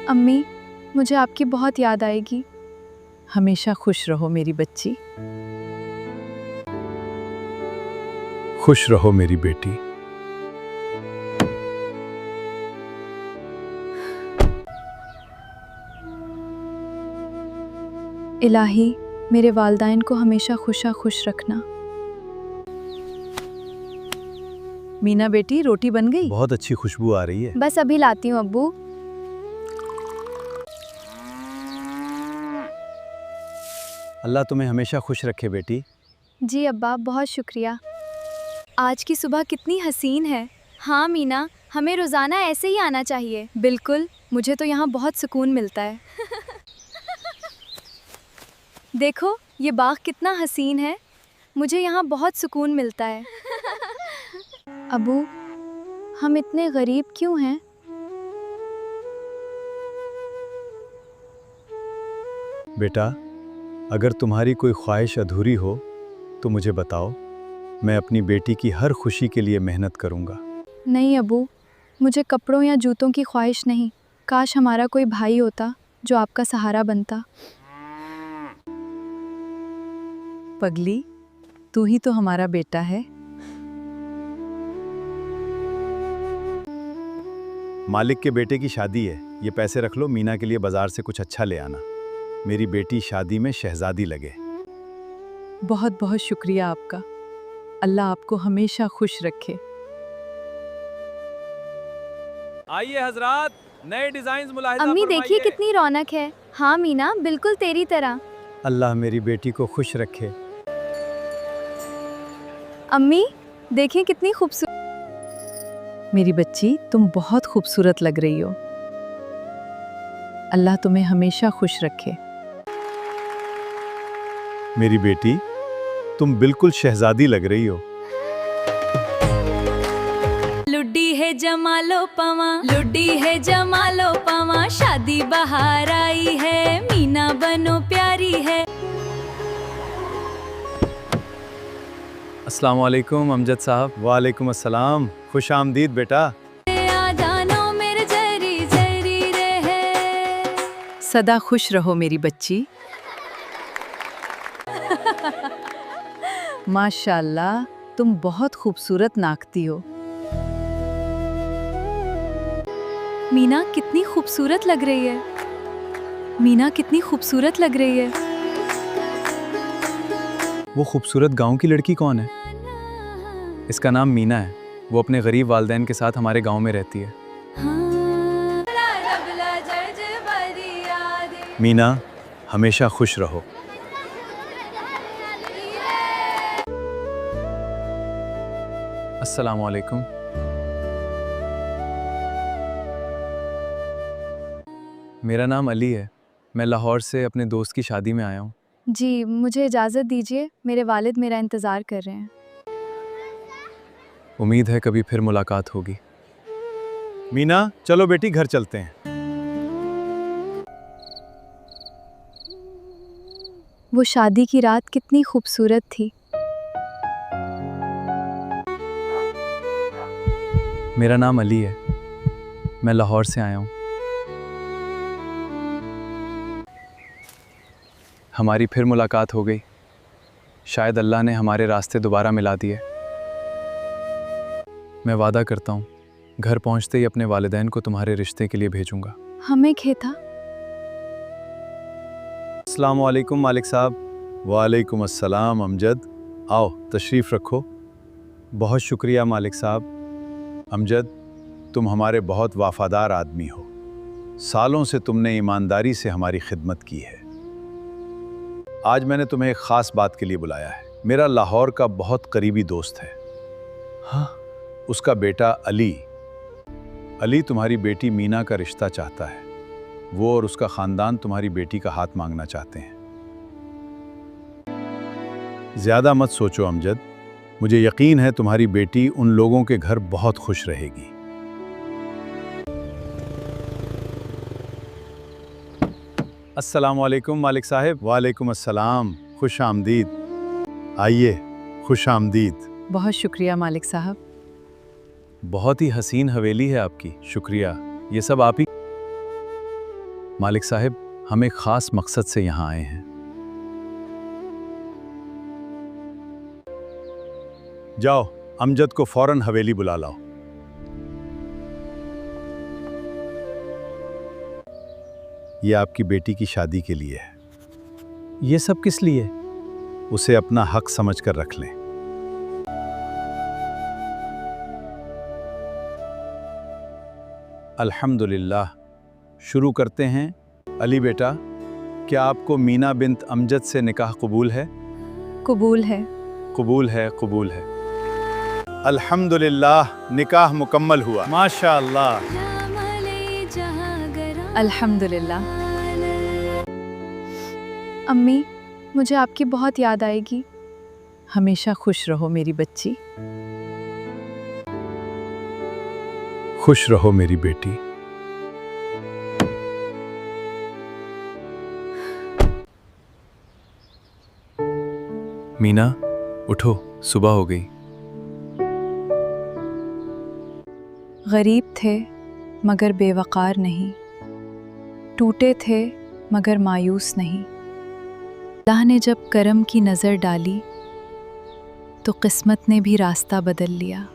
अम्मी, मुझे आपकी बहुत याद आएगी। हमेशा खुश रहो मेरी बच्ची। खुश रहो मेरी बेटी। इलाही, मेरे वालिदैन को हमेशा खुश रखना। मीना बेटी, रोटी बन गई? बहुत अच्छी खुशबू आ रही है। बस अभी लाती हूँ अब्बू। अल्लाह तुम्हें हमेशा खुश रखे बेटी। जी अब्बा, बहुत शुक्रिया। आज की सुबह कितनी हसीन है। हाँ मीना, हमें रोज़ाना ऐसे ही आना चाहिए। बिल्कुल, मुझे तो यहाँ बहुत सुकून मिलता है। देखो, ये बाग कितना हसीन है। मुझे यहाँ बहुत सुकून मिलता है। अबू, हम इतने गरीब क्यों हैं? बेटा, अगर तुम्हारी कोई ख्वाहिश अधूरी हो तो मुझे बताओ, मैं अपनी बेटी की हर खुशी के लिए मेहनत करूँगा। नहीं अबू, मुझे कपड़ों या जूतों की ख्वाहिश नहीं। काश हमारा कोई भाई होता जो आपका सहारा बनता। पगली, तू ही तो हमारा बेटा है। मालिक के बेटे की शादी है, ये पैसे रख लो, मीना के लिए बाजार से कुछ अच्छा ले आना। मेरी बेटी शादी में शहजादी लगे। बहुत बहुत शुक्रिया आपका। अल्लाह आपको हमेशा खुश रखे। आइए हजरात, नए डिजाइन मुलाहिजा अम्मी फरमाइए। देखिए कितनी रौनक है। हाँ मीना, बिल्कुल तेरी तरह। अल्लाह मेरी बेटी को खुश रखे। अम्मी देखिए कितनी खूबसूरत। मेरी बच्ची, तुम बहुत खूबसूरत लग रही हो। अल्लाह तुम्हें हमेशा खुश रखे। मेरी बेटी, तुम बिल्कुल शहजादी लग रही हो। लुड्डी है जमालो पवा, लुड्डी है जमालो पवा, शादी बहार आई है, मीना बनो प्यारी है। अस्सलाम वालेकुम अमजद साहब। वालेकुम अस्सलाम, खुश आमदीद बेटा। आदानो मेरे जरी जरी रहे। सदा खुश रहो मेरी बच्ची। माशाअल्लाह, तुम बहुत खूबसूरत नाकती हो। मीना कितनी खूबसूरत लग रही है। मीना कितनी खूबसूरत लग रही है। वो खूबसूरत गांव की लड़की कौन है? इसका नाम मीना है। वो अपने गरीब वालिदैन के साथ हमारे गांव में रहती है। मीना, हमेशा खुश रहो। अस्सलाम वालेकुम। मेरा नाम अली है। मैं लाहौर से अपने दोस्त की शादी में आया हूँ। जी, मुझे इजाज़त दीजिए, मेरे वालिद मेरा इंतज़ार कर रहे हैं। उम्मीद है कभी फिर मुलाकात होगी। मीना, चलो बेटी घर चलते हैं। वो शादी की रात कितनी खूबसूरत थी। मेरा नाम अली है। मैं लाहौर से आया हूँ। हमारी फिर मुलाकात हो गई। शायद अल्लाह ने हमारे रास्ते दोबारा मिला दिए। मैं वादा करता हूँ, घर पहुँचते ही अपने वालिदैन को तुम्हारे रिश्ते के लिए भेजूंगा। हमें खेता। अस्सलाम वालेकुम मालिक साहब। वालेकुम अस्सलाम अमजद। आओ तशरीफ़ रखो। बहुत शुक्रिया मालिक साहब। अमजद, तुम हमारे बहुत वफादार आदमी हो। सालों से तुमने ईमानदारी से हमारी खिदमत की है। आज मैंने तुम्हें एक ख़ास बात के लिए बुलाया है। मेरा लाहौर का बहुत करीबी दोस्त है। हाँ, उसका बेटा अली तुम्हारी बेटी मीना का रिश्ता चाहता है। वो और उसका ख़ानदान तुम्हारी बेटी का हाथ मांगना चाहते हैं। ज़्यादा मत सोचो अमजद, मुझे यकीन है तुम्हारी बेटी उन लोगों के घर बहुत खुश रहेगी। अस्सलाम वालेकुम मालिक साहब। वालेकुम अस्सलाम, खुश आमदीद। आइए, खुश आमदीद। बहुत शुक्रिया मालिक साहब। बहुत ही हसीन हवेली है आपकी। शुक्रिया। ये सब आप ही। मालिक साहब, हम एक ख़ास मकसद से यहाँ आए हैं। जाओ, अमजद को फ़ौरन हवेली बुला लाओ। ये आपकी बेटी की शादी के लिए है। ये सब किस लिए? उसे अपना हक समझकर रख लें। अल्हम्दुलिल्लाह। शुरू करते हैं। अली बेटा, क्या आपको मीना बिन्त अमजद से निकाह कबूल है? कबूल है। कबूल है, कबूल है। अल्हम्दुलिल्लाह, निकाह मुकम्मल हुआ। माशाअल्लाह। अल्हम्दुलिल्लाह। अम्मी, मुझे आपकी बहुत याद आएगी। हमेशा खुश रहो मेरी बच्ची। खुश रहो मेरी बेटी। मीना, उठो, सुबह हो गई। गरीब थे मगर बेवकार नहीं, टूटे थे मगर मायूस नहीं। अल्लाह ने जब करम की नज़र डाली तो किस्मत ने भी रास्ता बदल लिया।